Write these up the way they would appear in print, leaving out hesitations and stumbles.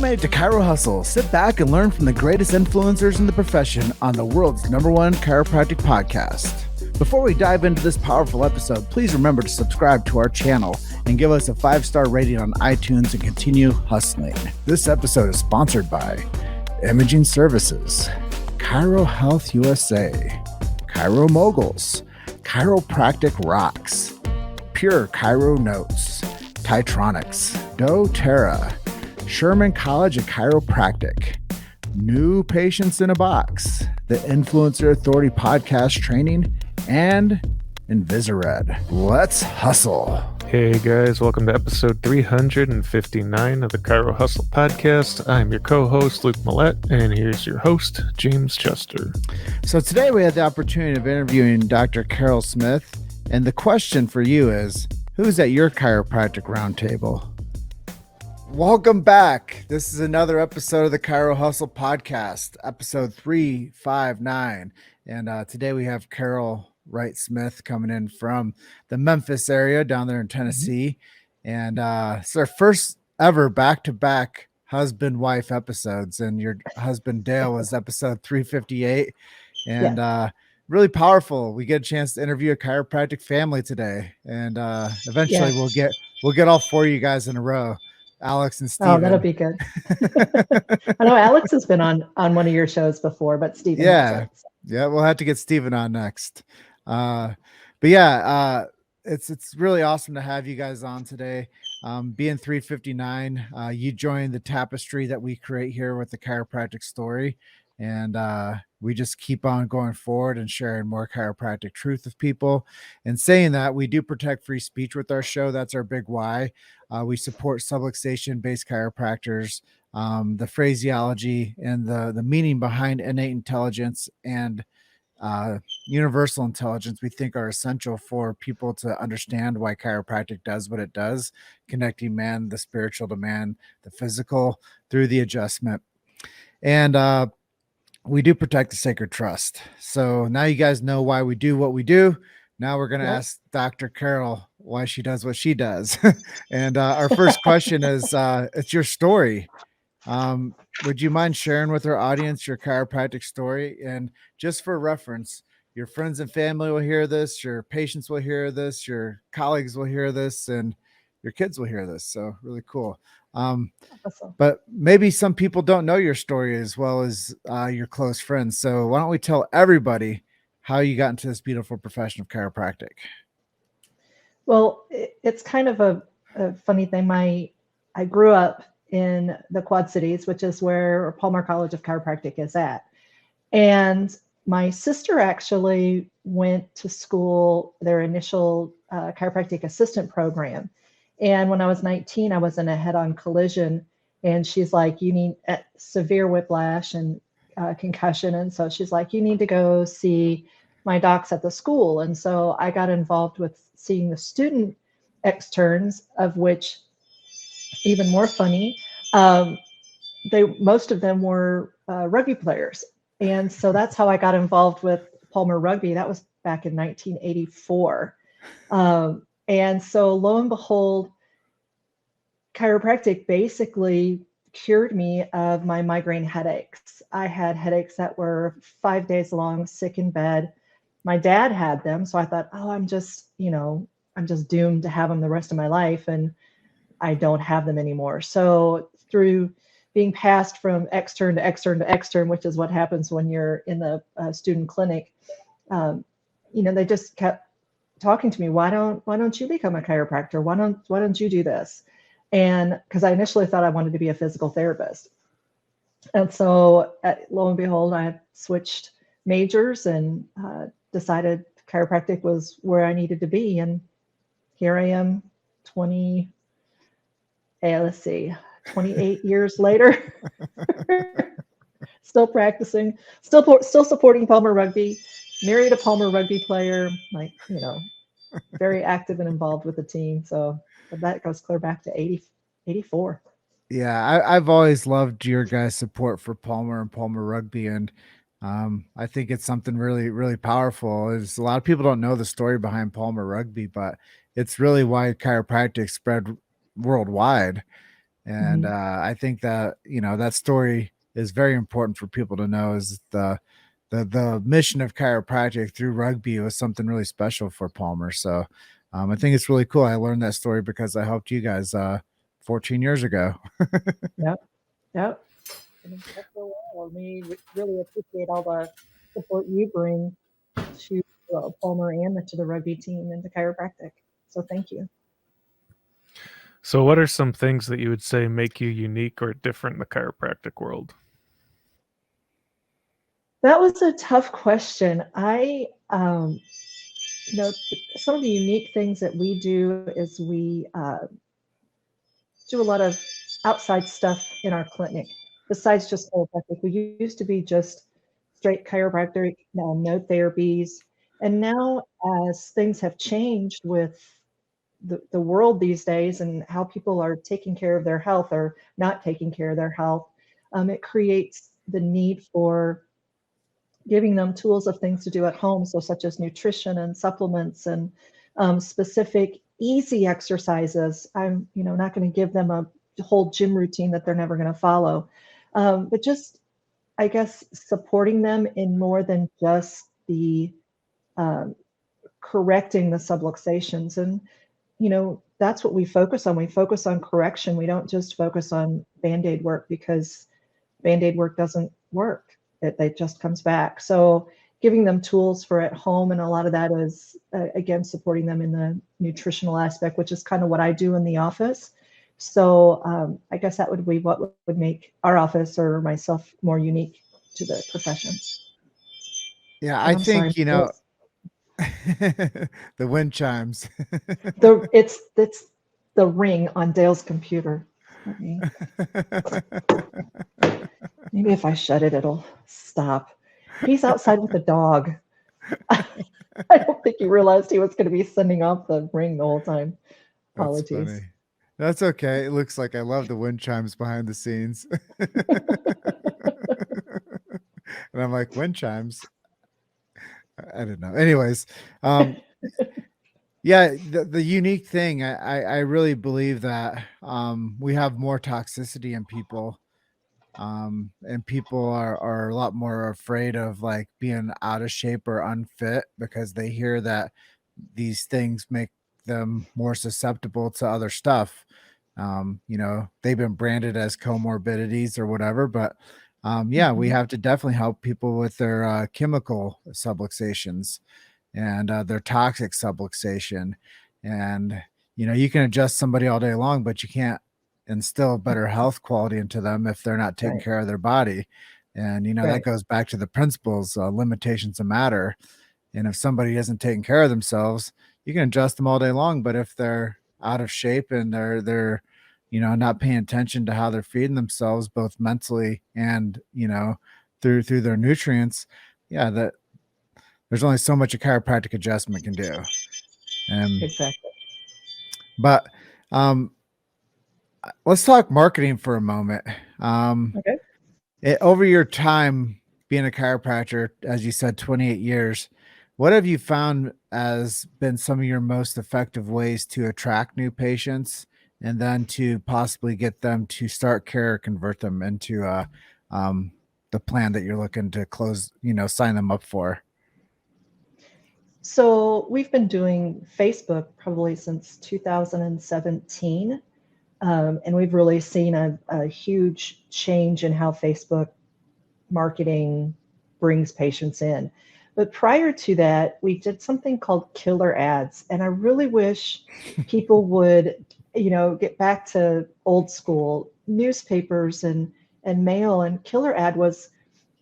made it to Chiro Hustle. Sit back and learn from the greatest influencers in the profession on the world's #1 chiropractic podcast. Before we dive into this powerful episode, please remember to subscribe to our channel and give us a 5-star rating on iTunes and continue hustling. This episode is sponsored by Imaging Services, Chiro Health USA, Chiro Moguls, Chiropractic Rocks, Pure Chiro Notes, Titronics, doTERRA, Sherman College of Chiropractic, New Patients in a Box, the Influencer Authority Podcast Training, and Invisired. Let's hustle. Hey guys, welcome to episode 359 of the Chiro Hustle podcast. I'm your co-host, Luke Millette, and here's your host, James Chester. So today we had the opportunity of interviewing Dr. Carol Smith, and the question for you is, who's at your chiropractic roundtable? Welcome back. This is another episode of the Chiro Hustle podcast, episode 359. And today we have Carol Wright-Smith coming in from the Memphis area down there in Tennessee. And it's our first ever back-to-back husband-wife episodes. And your husband, Dale, was episode 358. And really powerful. We get a chance to interview a chiropractic family today. And eventually we'll get all four of you guys in a row. Alex and Steven. Oh, that'll be good. I know Alex has been on one of your shows before, but Steven. Yeah, we'll have to get Steven on next. It's really awesome to have you guys on today. Being 359, you joined the tapestry that we create here with the chiropractic story. And we just keep on going forward and sharing more chiropractic truth with people. And saying that, we do protect free speech with our show. That's our big why. We support subluxation-based chiropractors. The phraseology and the meaning behind innate intelligence and universal intelligence we think are essential for people to understand why chiropractic does what it does, connecting man, the spiritual to man, the physical through the adjustment. And we do protect the sacred trust. So now you guys know why we do what we do. Now we're going to ask Dr. Carol why she does what she does. And our first question is, it's your story. Would you mind sharing with our audience your chiropractic story? And just for reference, your friends and family will hear this, your patients will hear this, your colleagues will hear this, and your kids will hear this. So really cool. Awesome. But maybe some people don't know your story as well as your close friends. So why don't we tell everybody how you got into this beautiful profession of chiropractic? Well, it's kind of a funny thing. I grew up in the Quad Cities, which is where Palmer College of Chiropractic is at. And my sister actually went to school, their initial chiropractic assistant program. And when I was 19, I was in a head-on collision, and she's like, you need severe whiplash and concussion. And so she's like, you need to go see my docs at the school. And so I got involved with seeing the student externs, of which, even more funny, most of them were rugby players. And so that's how I got involved with Palmer Rugby. That was back in 1984. And so lo and behold, chiropractic basically cured me of my migraine headaches. I had headaches that were 5 days long, sick in bed. My dad had them. So I thought, I'm just doomed to have them the rest of my life. And I don't have them anymore. So through being passed from extern to extern to extern, which is what happens when you're in the student clinic, they just kept talking to me. Why don't you become a chiropractor? Why don't you do this? And because I initially thought I wanted to be a physical therapist. And so lo and behold, I switched majors and decided chiropractic was where I needed to be. And here I am 28 years later, still practicing, still supporting Palmer Rugby, married a Palmer Rugby player, very active and involved with the team. So that goes clear back to 84. Yeah, I've always loved your guys' support for Palmer and Palmer Rugby. And I think it's something really, really powerful. Is a lot of people don't know the story behind Palmer Rugby, but it's really why chiropractic spread worldwide. And I think that, that story is very important for people to know, is the mission of chiropractic through rugby was something really special for Palmer. So I think it's really cool. I learned that story because I helped you guys 14 years ago. Yep. Yep. And that's so well. We really appreciate all the support you bring to Palmer and to the rugby team and to chiropractic. So thank you. So what are some things that you would say make you unique or different in the chiropractic world? That was a tough question. Some of the unique things that we do is we do a lot of outside stuff in our clinic besides just chiropractic. We used to be just straight chiropractic, no therapies. And now, as things have changed with the world these days and how people are taking care of their health or not taking care of their health, it creates the need for giving them tools of things to do at home, so such as nutrition and supplements and specific easy exercises. I'm not going to give them a whole gym routine that they're never going to follow, but just, I guess, supporting them in more than just the correcting the subluxations. And that's what we focus on. We focus on correction. We don't just focus on Band-Aid work, because Band-Aid work doesn't work. It just comes back. So giving them tools for at home, and a lot of that is, again, supporting them in the nutritional aspect, which is kind of what I do in the office. So I guess that would be what would make our office or myself more unique to the profession. Yeah, And I I'm think, sorry, the wind chimes. it's the ring on Dale's computer. Maybe if I shut it, it'll stop. He's outside with the dog. I don't think he realized he was going to be sending off the ring the whole time. That's Apologies. funny. That's okay. It looks like I love the wind chimes behind the scenes. And I'm like, wind chimes? I don't know. Anyways, yeah, the unique thing, I really believe that we have more toxicity in people. And people are a lot more afraid of like being out of shape or unfit, because they hear that these things make them more susceptible to other stuff. They've been branded as comorbidities or whatever, but yeah, we have to definitely help people with their chemical subluxations and their toxic subluxation. And you can adjust somebody all day long, but you can't instill better health quality into them if they're not taking care of their body. And that goes back to the principles, limitations of matter. And if somebody isn't taking care of themselves, you can adjust them all day long, but if they're out of shape and they're not paying attention to how they're feeding themselves, both mentally and through their nutrients, yeah, that there's only so much a chiropractic adjustment can do. Exactly. But let's talk marketing for a moment. Okay. Over your time being a chiropractor, as you said, 28 years, what have you found has been some of your most effective ways to attract new patients and then to possibly get them to start care or convert them into the plan that you're looking to close, sign them up for? So we've been doing Facebook probably since 2017. And we've really seen a huge change in how Facebook marketing brings patients in. But prior to that, we did something called killer ads. And I really wish people would, get back to old school newspapers and mail. And killer ad was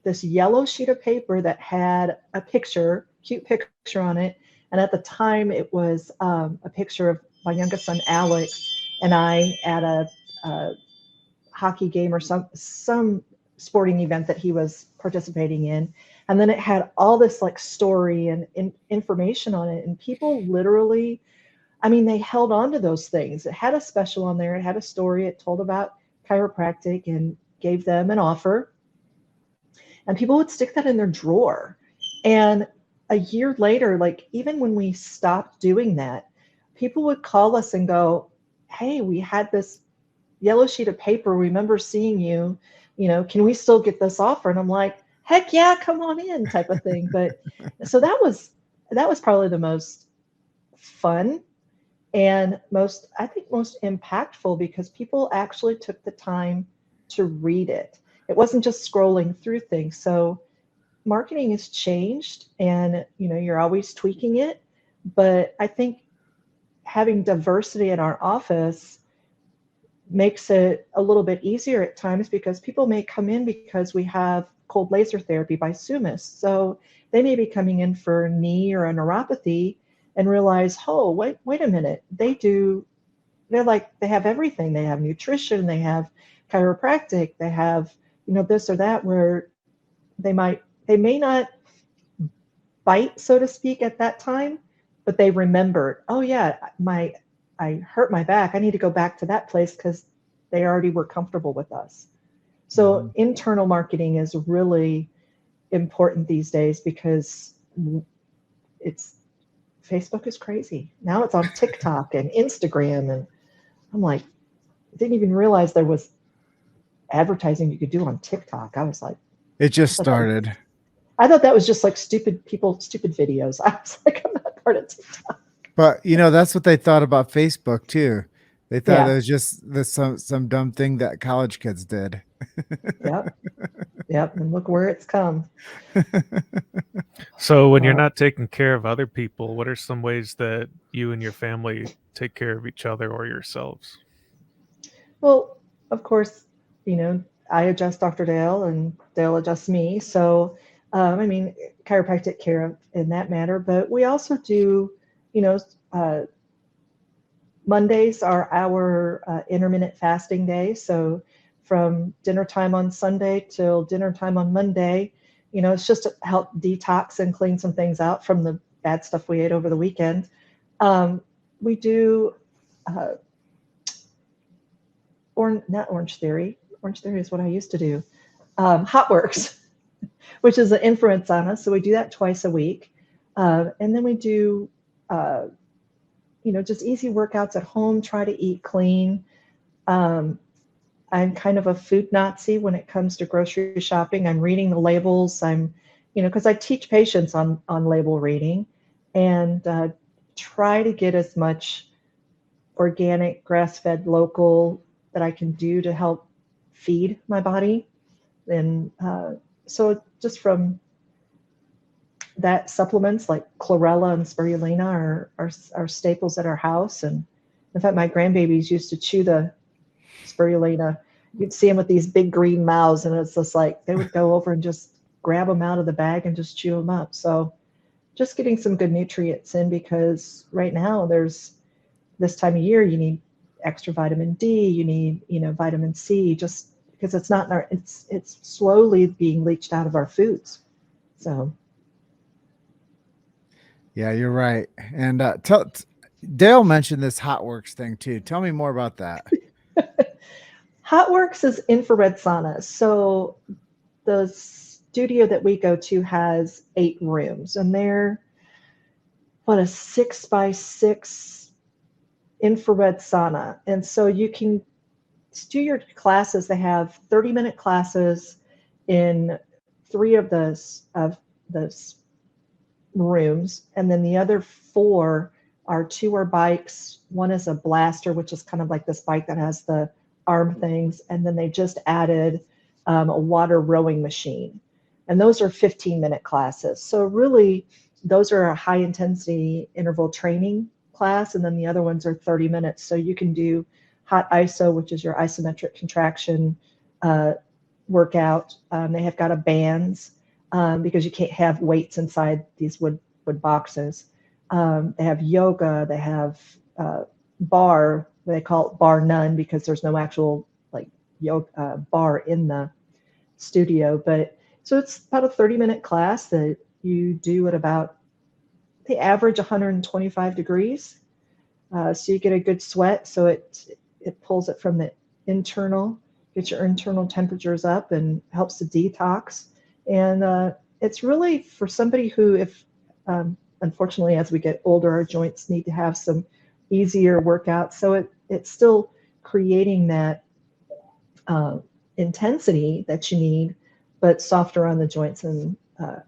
this yellow sheet of paper that had a picture, cute picture on it. And at the time, it was a picture of my youngest son, Alex, and I at a hockey game or some sporting event that he was participating in. And then it had all this like story and information on it. And people literally, they held on to those things. It had a special on there. It had a story. It told about chiropractic and gave them an offer. And people would stick that in their drawer. And a year later, like even when we stopped doing that, people would call us and go, hey, we had this yellow sheet of paper. Remember seeing you, can we still get this offer? And I'm like, heck yeah, come on in, type of thing. But so that was probably the most fun and most impactful, because people actually took the time to read it. It wasn't just scrolling through things. So marketing has changed, and you're always tweaking it. But I think having diversity in our office makes it a little bit easier at times, because people may come in because we have cold laser therapy by Sumis. So they may be coming in for knee or a neuropathy and realize, oh, wait a minute, they have everything. They have nutrition, they have chiropractic, they have, this or that, where they may not bite, so to speak, at that time, but they remembered, oh yeah, I hurt my back, I need to go back to that place, because they already were comfortable with us. So internal marketing is really important these days, because Facebook is crazy. Now it's on TikTok and Instagram, and I'm like, I didn't even realize there was advertising you could do on TikTok. I was like, it just started. I thought that was just like stupid videos. I was like, I'm not part of TikTok. But that's what they thought about Facebook too. They thought Yeah. it was just some dumb thing that college kids did. Yep. And look where it's come. So when you're not taking care of other people, what are some ways that you and your family take care of each other or yourselves? Well, of course, I adjust Dr. Dale and Dale adjusts me. So, chiropractic care in that matter. But we also do, Mondays are our intermittent fasting day. So from dinner time on Sunday till dinner time on Monday, it's just to help detox and clean some things out from the bad stuff we ate over the weekend. We do, not Orange Theory. Orange Theory is what I used to do. Hot Works, which is an infrared sauna. So we do that twice a week. And then we do, just easy workouts at home, try to eat clean. I'm kind of a food Nazi when it comes to grocery shopping. I'm reading the labels. Because I teach patients on label reading, and try to get as much organic, grass-fed, local that I can do to help feed my body. And so just from that, supplements like chlorella and spirulina are staples at our house. And in fact, my grandbabies used to chew the spirulina. You'd see them with these big green mouths, and it's just like they would go over and just grab them out of the bag and just chew them up. So just getting some good nutrients in, because right now there's this time of year, you need extra vitamin D, you need, vitamin C, just because it's not in our, it's slowly being leached out of our foods. So. Yeah, you're right. And Dale mentioned this Hot Works thing too. Tell me more about that. Hot Works is infrared sauna. So the studio that we go to has 8 rooms, and they're a 6x6 infrared sauna. And so you can do your classes. They have 30-minute classes in 3 of those rooms, and then the other 4 are 2 are bikes. One is a blaster, which is kind of like this bike that has the arm things, and then they just added a water rowing machine, and those are 15-minute classes. So really, those are a high intensity interval training class, and then the other ones are 30 minutes. So you can do hot iso, which is your isometric contraction workout. They have got a bands, because you can't have weights inside these wood boxes. They have yoga. They have bar. They call it bar none, because there's no actual like yoga bar in the studio. But so it's about a 30-minute class that you do at about the average 125 degrees. So you get a good sweat. So it pulls it from the internal, gets your internal temperatures up, and helps to detox. And it's really for somebody who, if unfortunately, as we get older, our joints need to have some easier workouts. So it's still creating that intensity that you need, but softer on the joints. And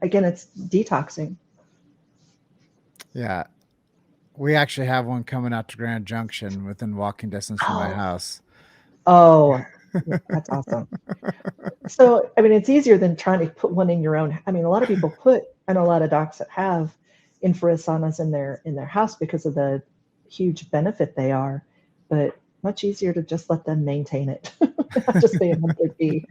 again, it's detoxing. Yeah. We actually have one coming out to Grand Junction within walking distance from my house. Oh, that's awesome. So, I mean, it's easier than trying to put one in your own. I mean, a lot of people I know a lot of docs that have infrared saunas in their house because of the huge benefit they are, but much easier to just let them maintain it, not just pay a monthly fee.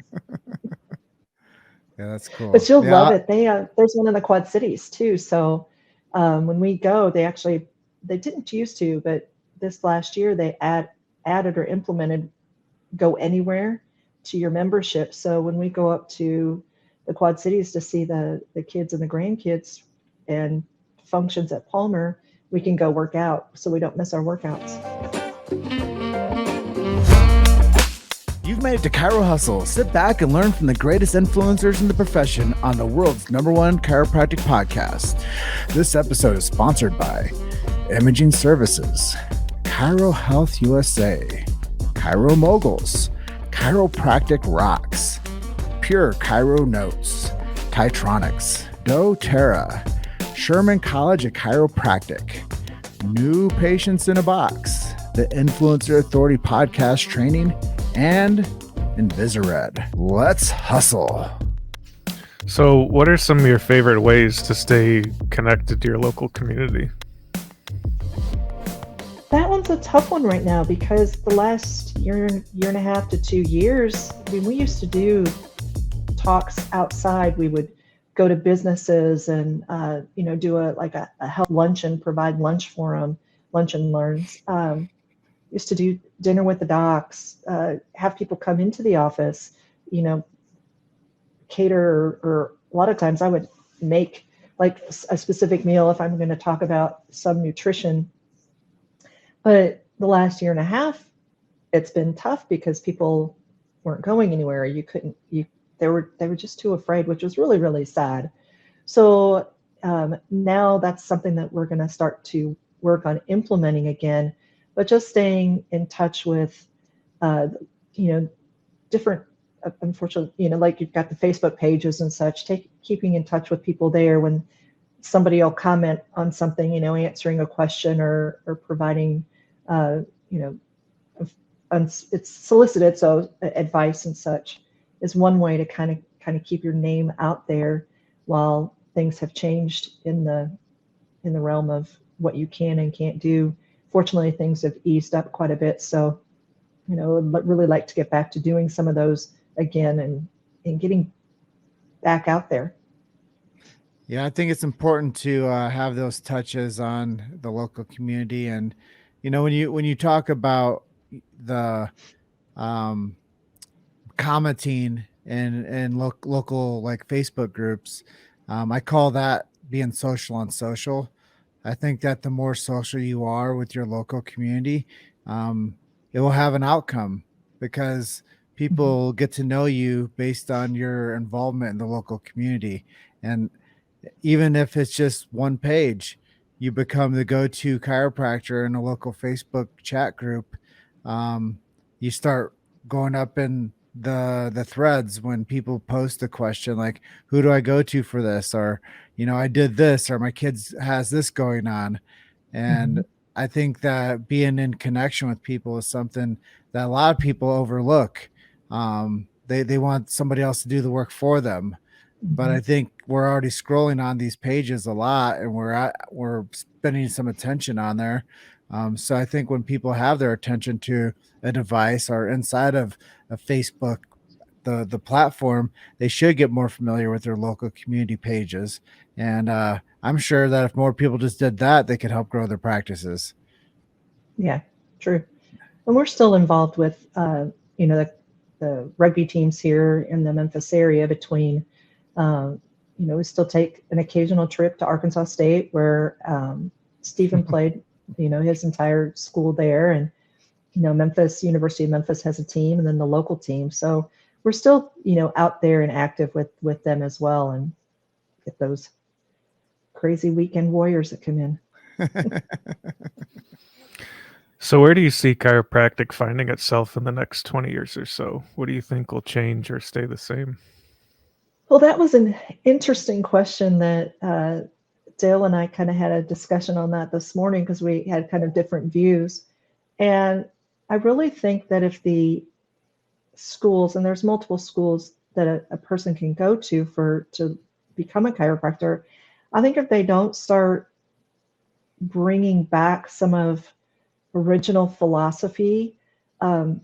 Yeah, that's cool. But you'll Yeah, love it. There's one in the Quad Cities too. So when we go, they didn't used to, but this last year they added or implemented go anywhere to your membership. So when we go up to the Quad Cities to see the kids and the grandkids and functions at Palmer, we can go work out so we don't miss our workouts. You've made it to Chiro Hustle. Sit back and learn from the greatest influencers in the profession on the world's #1 chiropractic podcast. This episode is sponsored by Imaging Services, Chiro Health USA, Chiro Moguls, Chiropractic Rocks, Pure Chiro Notes, Titronics, doTERRA, Sherman College of Chiropractic, New Patients in a Box, the Influencer Authority Podcast Training, and Invisired. Let's hustle. So, what are some of your favorite ways to stay connected to your local community? That one's a tough one right now because the last year and a half to 2 years, I mean, we used to do talks outside. We would go to businesses and do a health luncheon, provide lunch for them, lunch and learns. Used to do dinner with the docs, have people come into the office, cater, or a lot of times I would make like a specific meal if I'm going to talk about some nutrition. But the last year and a half, it's been tough because people weren't going anywhere. They were just too afraid, which was really, really sad. So now that's something that we're going to start to work on implementing again, but just staying in touch with, different, unfortunately, like you've got the Facebook pages and such, keeping in touch with people there when somebody will comment on something, answering a question or providing, it's solicited, so advice and such is one way to kind of keep your name out there while things have changed in the realm of what you can and can't do. Fortunately, things have eased up quite a bit, so I'd really like to get back to doing some of those again and getting back out there. Yeah, I think it's important to have those touches on the local community. And, when you talk about the commenting in local like Facebook groups, I call that being social on social. I think that the more social you are with your local community, it will have an outcome because people get to know you based on your involvement in the local community. And even if it's just one page, you become the go-to chiropractor in a local Facebook chat group. You start going up in the threads when people post a question like, who do I go to for this? Or, I did this, or my kids has this going on. And I think that being in connection with people is something that a lot of people overlook. They want somebody else to do the work for them. But I think we're already scrolling on these pages a lot, and we're spending some attention on there. So I think when people have their attention to a device or inside of a Facebook, the platform, they should get more familiar with their local community pages. And I'm sure that if more people just did that, they could help grow their practices. Yeah, true. And we're still involved with, the rugby teams here in the Memphis area between, we still take an occasional trip to Arkansas State where Stephen played, his entire school there. And, University of Memphis has a team and then the local team. So we're still, out there and active with them as well and get those crazy weekend warriors that come in. So where do you see chiropractic finding itself in the next 20 years or so? What do you think will change or stay the same? Well, that was an interesting question that Dale and I kind of had a discussion on that this morning because we had kind of different views. And I really think that if the schools, and there's multiple schools that a person can go to become a chiropractor, I think if they don't start bringing back some of original philosophy, um,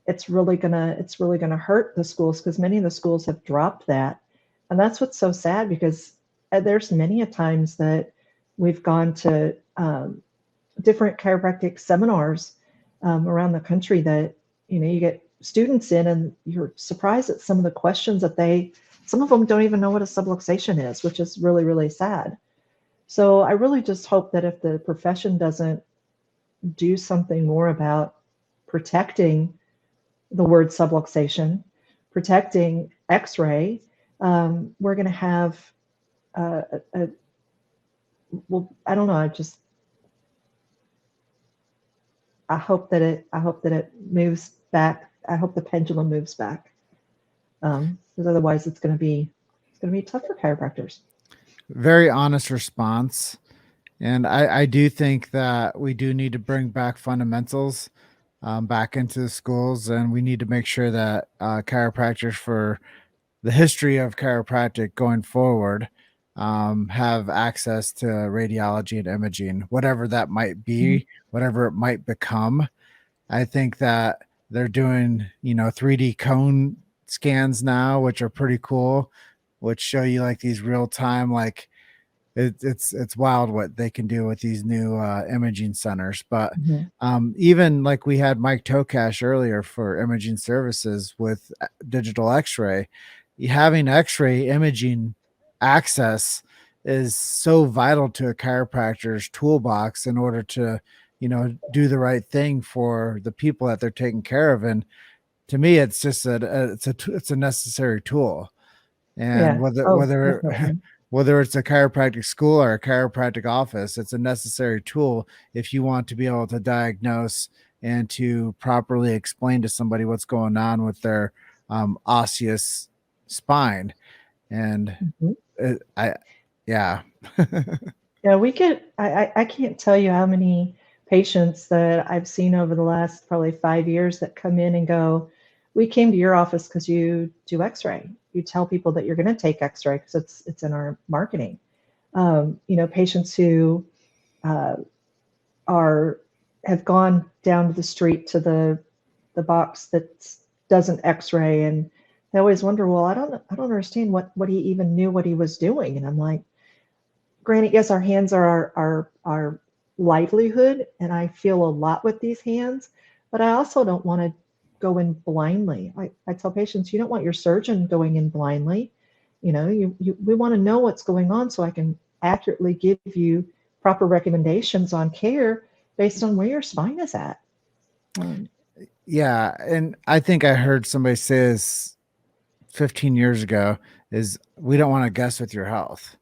it's really gonna hurt the schools because many of the schools have dropped that, and that's what's so sad because there's many a times that we've gone to different chiropractic seminars around the country that you get students in and you're surprised at some of the questions that some of them don't even know what a subluxation is, which is really, really sad. So I really just hope that if the profession doesn't do something more about protecting the word subluxation, protecting X-ray, we're going to have well, I don't know. I hope that it moves back. I hope the pendulum moves back, because otherwise it's going to be tough for chiropractors. Very honest response. And I do think that we do need to bring back fundamentals back into the schools, and we need to make sure that chiropractors, for the history of chiropractic going forward, have access to radiology and imaging, whatever that might be, whatever it might become. I think that they're doing, 3D cone scans now, which are pretty cool, which show you like these real time, like it's wild what they can do with these new imaging centers. But even like we had Mike Tokash earlier for imaging services with digital X-ray, having X-ray imaging access is so vital to a chiropractor's toolbox in order to, do the right thing for the people that they're taking care of. And to me, it's just it's a necessary tool. And Yeah. Oh, whether definitely. whether it's a chiropractic school or a chiropractic office, it's a necessary tool if you want to be able to diagnose and to properly explain to somebody what's going on with their osseous spine. And Mhm. yeah. Yeah, we get. I can't tell you how many patients that I've seen over the last probably 5 years that come in and go, "We came to your office because you do X-ray. You tell people that you're going to take X-ray because it's in our marketing." Patients who uh, are have gone down to the street to the box that does an X-ray, and they always wonder, well, I don't understand what he even knew what he was doing, and I'm like, granted, yes, our hands are our livelihood, and I feel a lot with these hands, but I also don't want to go in blindly. I tell patients, you don't want your surgeon going in blindly. We want to know what's going on so I can accurately give you proper recommendations on care based on where your spine is at. Yeah. And I think I heard somebody say this 15 years ago, is we don't want to guess with your health.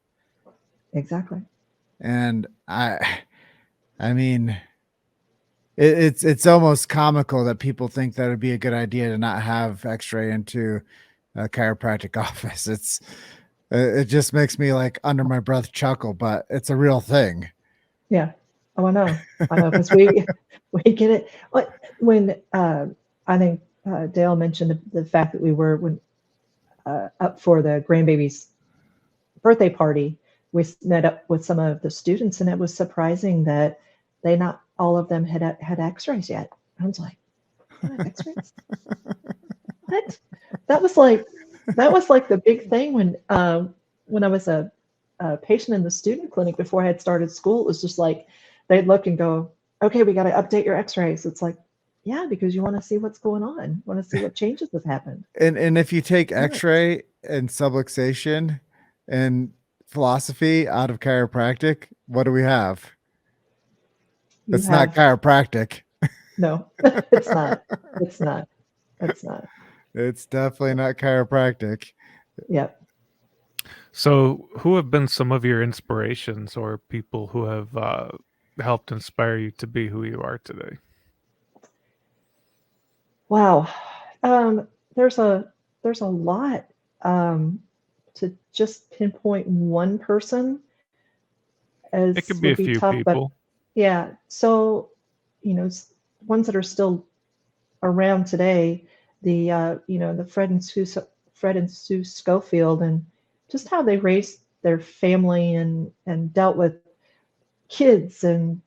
Exactly. And I mean, it's almost comical that people think that it'd be a good idea to not have X-ray into a chiropractic office. It just makes me like under my breath chuckle, but it's a real thing. Yeah. Oh, I know, because we we get it. When I think Dale mentioned the fact that we were up for the grandbaby's birthday party, we met up with some of the students, and it was surprising that they not all of them had X-rays yet. I was like, "You have X-rays? What?" That was like the big thing when I was a patient in the student clinic before I had started school. It was just like they'd look and go, "Okay, we got to update your X-rays." It's like, yeah, because you want to see what's going on, want to see what changes have happened. And if you take Right. X-ray and subluxation and philosophy out of chiropractic, what do we have? You It's not have chiropractic. no, it's not. It's not. It's not. It's definitely not chiropractic. Yep. So, who have been some of your inspirations or people who have helped inspire you to be who you are today? Wow. Um, there's a lot, to just pinpoint one person It as could be would a be few tough, but people. yeah. So, ones that are still around today, the Fred and Sue Schofield, and just how they raised their family and dealt with kids and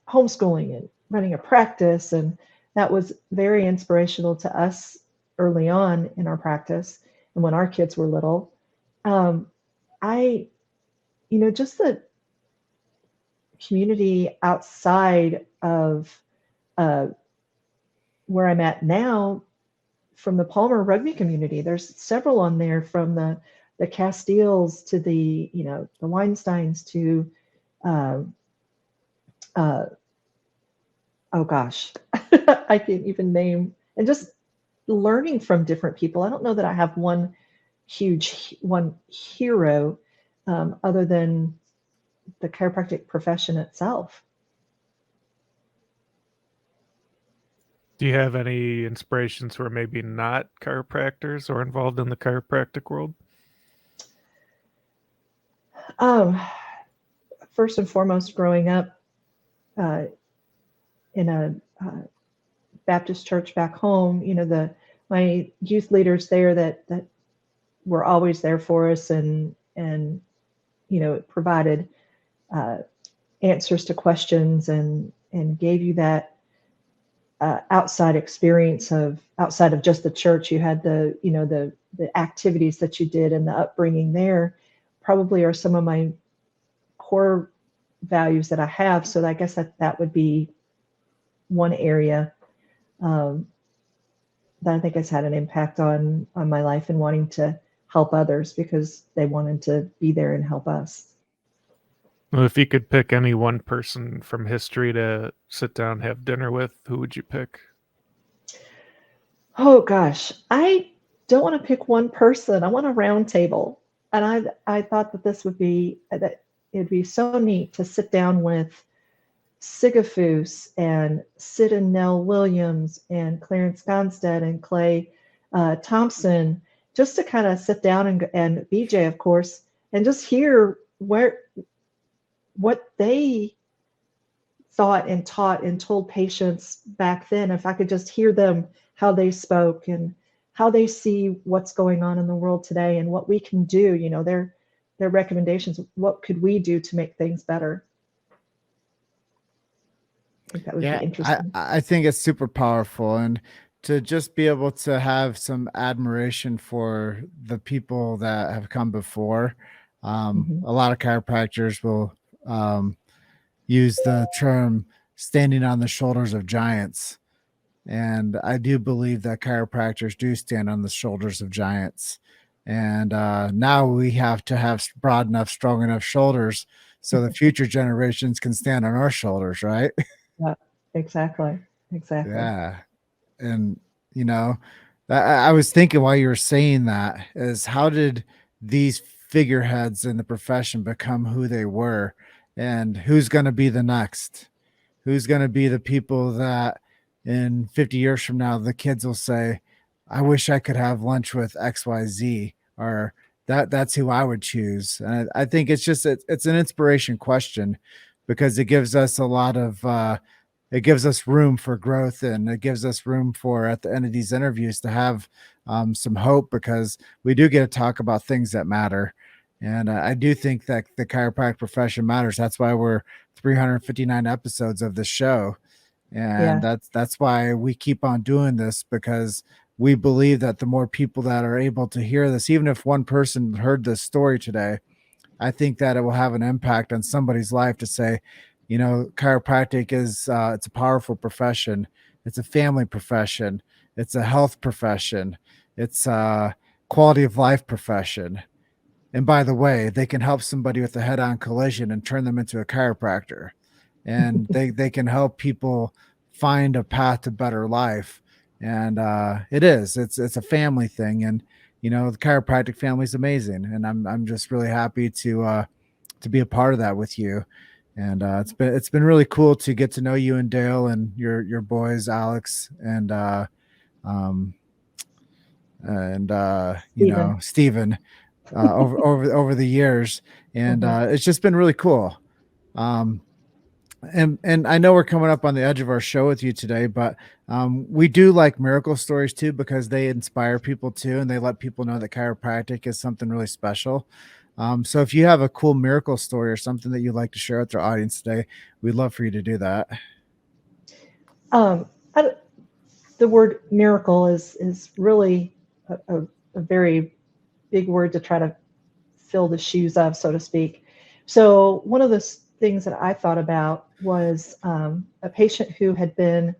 homeschooling and running a practice, and that was very inspirational to us early on in our practice and when our kids were little. um, I just the community outside of uh, where I'm at now, from the Palmer rugby community. There's several on there, from the Castiles to the Weinsteins to um, uh, oh gosh, I can't even name, and just learning from different people. I don't know that I have one hero, other than the chiropractic profession itself. Do you have any inspirations who are maybe not chiropractors or involved in the chiropractic world? Um, First and foremost, growing up uh, in a Baptist church back home, my youth leaders there that were always there for us, and provided uh, answers to questions, and gave you that outside experience of outside of just the church. You had the activities that you did and the upbringing there probably are some of my core values that I have. So I guess that would be one area um, that I think has had an impact on my life and wanting to help others because they wanted to be there and help us. Well, if you could pick any one person from history to sit down and have dinner with, who would you pick? Oh gosh, I don't want to pick one person. I want a round table, and I thought that this would be that it'd be so neat to sit down with Sigafus and Sid and Nell Williams and Clarence Gonstead and Clay Thompson, just to kind of sit down and BJ, of course, and just hear what they thought and taught and told patients back then. If I could just hear them, how they spoke and how they see what's going on in the world today and what we can do, their recommendations, what could we do to make things better? I think that would be Yeah, I, interesting. I think it's super powerful, and to just be able to have some admiration for the people that have come before. Mhm. A lot of chiropractors will um, use the term standing on the shoulders of giants. And I do believe that chiropractors do stand on the shoulders of giants. And now we have to have broad enough, strong enough shoulders so the future generations can stand on our shoulders, right? Yeah, exactly. Exactly. Yeah. And, you know, I was thinking while you were saying that is how did these figureheads in the profession become who they were? And who's going to be the next? Who's going to be the people that in 50 years from now, the kids will say, I wish I could have lunch with XYZ, or that's who I would choose. And I think it's an inspiration question because it gives us a lot of, it gives us room for growth, and it gives us room for at the end of these interviews to have some hope, because we do get to talk about things that matter. And I do think that the chiropractic profession matters. That's why we're 359 episodes of the show. And Yeah. that's why we keep on doing this, because we believe that the more people that are able to hear this, even if one person heard this story today, I think that it will have an impact on somebody's life to say, chiropractic is it's a powerful profession. It's a family profession. It's a health profession. It's a quality of life profession. And by the way, they can help somebody with a head-on collision and turn them into a chiropractor. And they can help people find a path to better life. And it's a family thing. And the chiropractic family is amazing. And I'm just really happy to be a part of that with you. And it's been really cool to get to know you and Dale and your boys, Alex. And and Stephen. Stephen over the years, and it's just been really cool. And I know we're coming up on the edge of our show with you today, but we do like miracle stories too, because they inspire people too, and they let people know that chiropractic is something really special. So if you have a cool miracle story or something that you'd like to share with our audience today, we'd love for you to do that. The word miracle is really a very big word to try to fill the shoes of, so to speak. So one of the things that I thought about was a patient who had been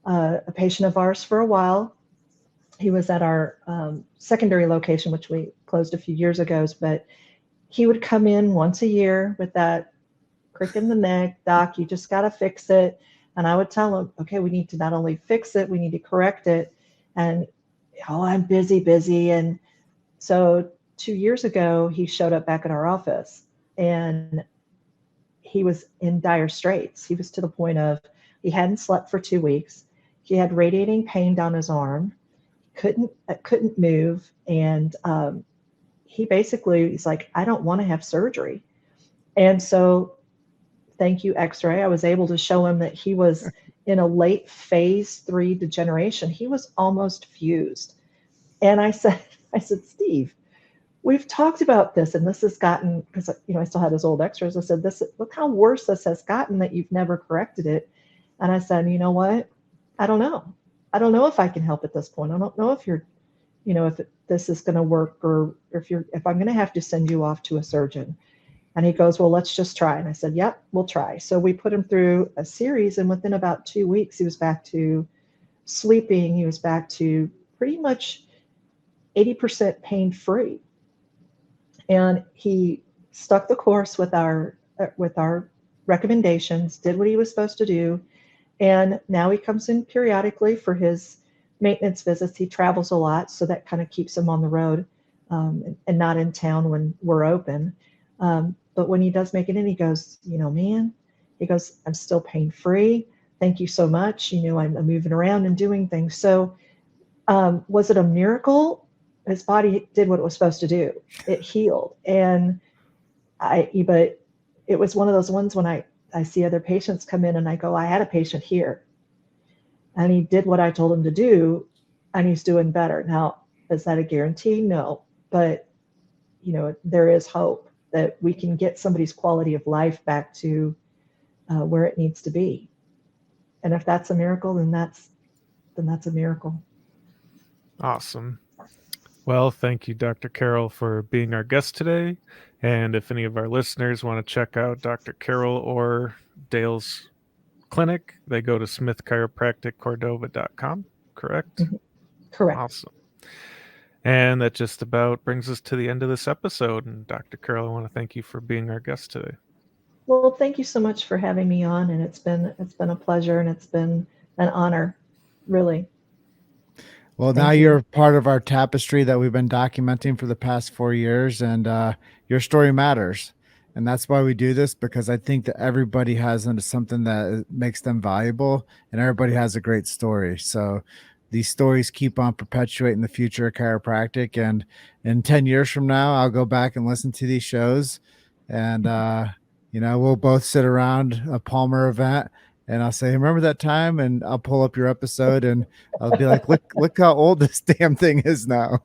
a patient of ours for a while. He was at our secondary location, which we closed a few years ago, but he would come in once a year with that crick in the neck. Doc, you just got to fix it. And I would tell him, okay, we need to not only fix it, we need to correct it. And, oh, I'm busy. And so 2 years ago, he showed up back at our office, and he was in dire straits. He was to the point of, he hadn't slept for 2 weeks. He had radiating pain down his arm, couldn't move. And he's like, I don't want to have surgery. And so thank you, X-ray. I was able to show him that he was in a late phase 3 degeneration. He was almost fused. And I said, Steve, we've talked about this, and this has gotten, because I still had his old X-rays. I said, look how worse this has gotten that you've never corrected it. And I said, you know what? I don't know. I don't know if I can help at this point. I don't know if this is going to work, or if I'm going to have to send you off to a surgeon. And he goes, well, let's just try. And I said, yep, we'll try. So we put him through a series, and within about 2 weeks, he was back to sleeping. He was back to pretty much 80% pain-free. And he stuck the course with our recommendations, did what he was supposed to do. And now he comes in periodically for his maintenance visits. He travels a lot, so that kind of keeps him on the road and not in town when we're open. But when he does make it in, he goes, man, he goes, I'm still pain-free. Thank you so much. I'm moving around and doing things. So was it a miracle? His body did what it was supposed to do. It healed. And but it was one of those ones when I see other patients come in and I go, I had a patient here and he did what I told him to do and he's doing better. Now, is that a guarantee? No, but there is hope that we can get somebody's quality of life back to where it needs to be. And if that's a miracle, then that's a miracle. Awesome. Well, thank you, Dr. Carroll, for being our guest today. And if any of our listeners want to check out Dr. Carroll or Dale's clinic, they go to smithchiropracticcordova.com, correct? Mm-hmm. Correct. Awesome. And that just about brings us to the end of this episode. And Dr. Carroll, I want to thank you for being our guest today. Well, thank you so much for having me on. And it's been a pleasure, and it's been an honor, really. Well, now you're part of our tapestry that we've been documenting for the past 4 years, and your story matters. And that's why we do this, because I think that everybody has something that makes them valuable, and everybody has a great story. So these stories keep on perpetuating the future of chiropractic. And in 10 years from now, I'll go back and listen to these shows, and we'll both sit around a Palmer event, and I'll say, remember that time? And I'll pull up your episode and I'll be like, look how old this damn thing is now.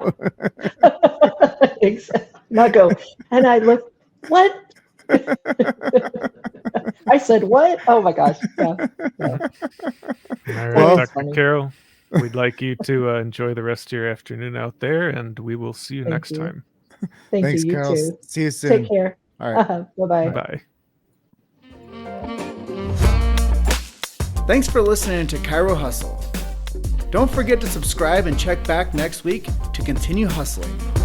Exactly. And I go, and I look, what? I said, what? Oh my gosh. Yeah. All right, Dr. Carroll, we'd like you to enjoy the rest of your afternoon out there, and we will see you next time. Thanks, you Carol. too. See you soon. Take care. All right. Bye-bye. Bye. Thanks for listening to Chiro Hustle. Don't forget to subscribe and check back next week to continue hustling.